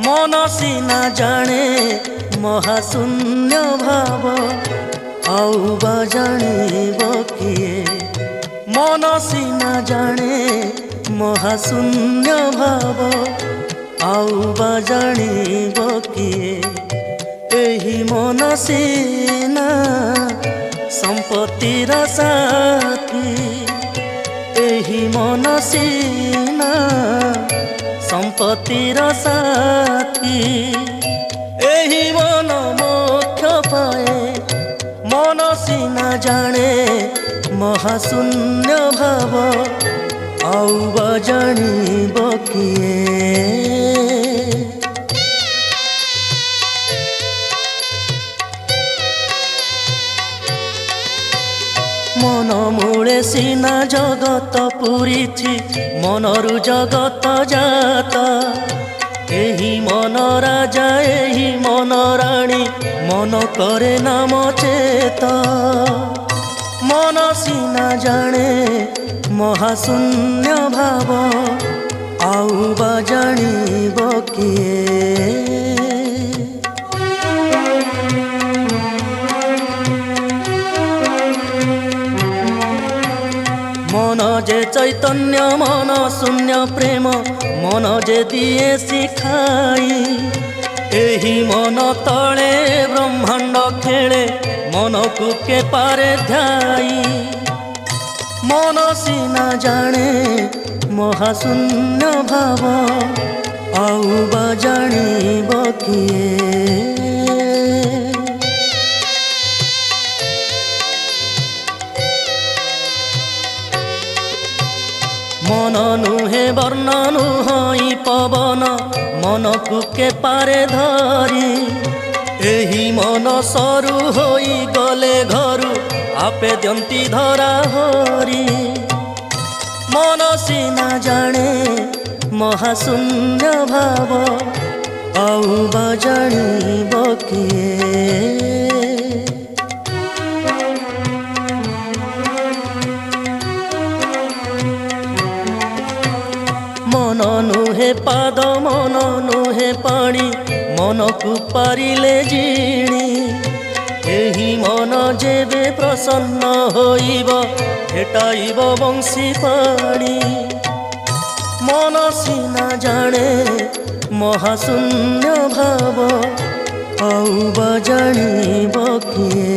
मन सिना जाने महाशून्य भाव आउ बा जानिब किए। मन सिना जाने महाशून्य भाव आउ बा जानिब किए। एही मन सिना संपत्तिर साथी, एही मन सिना संपत्तिर साथी। एही मन मोक्ष पाए मन सिना जाने महाशून्य भाव आउ बा जानिब किए। मन मूले सिना जगत पूरीछि मनरु जगत जात। एही मन राजा एही मन राणी मन करे नाम चेत। मन सिना जाने महाशून्य भाव आउ बा जानिब किए। मन जे चैतन्य मन शून्य प्रेम मन जे दिए शिखाई। एही मन तले ब्रह्मांड खेले मन को के पारे ध्याई। मन सिना जाने महाशून्य भाव आउ बा जानिब किए। मन नुहे वर्ण नुहई पवन मन को के पारे धरी। एही मन सरु होई गले घरु आपे दियंती धरा हरी। मन सिना जाने महाशून्य भाव आउ बा जानिब किए। मन नुहे पाद मन नुहे पानी मन को पारिले जीणी। एही मन जेबे प्रसन्न होइब भेटाइब बंशी पाणी। मन सिना जाने महाशून्य भाव आउ बा जानिब किए।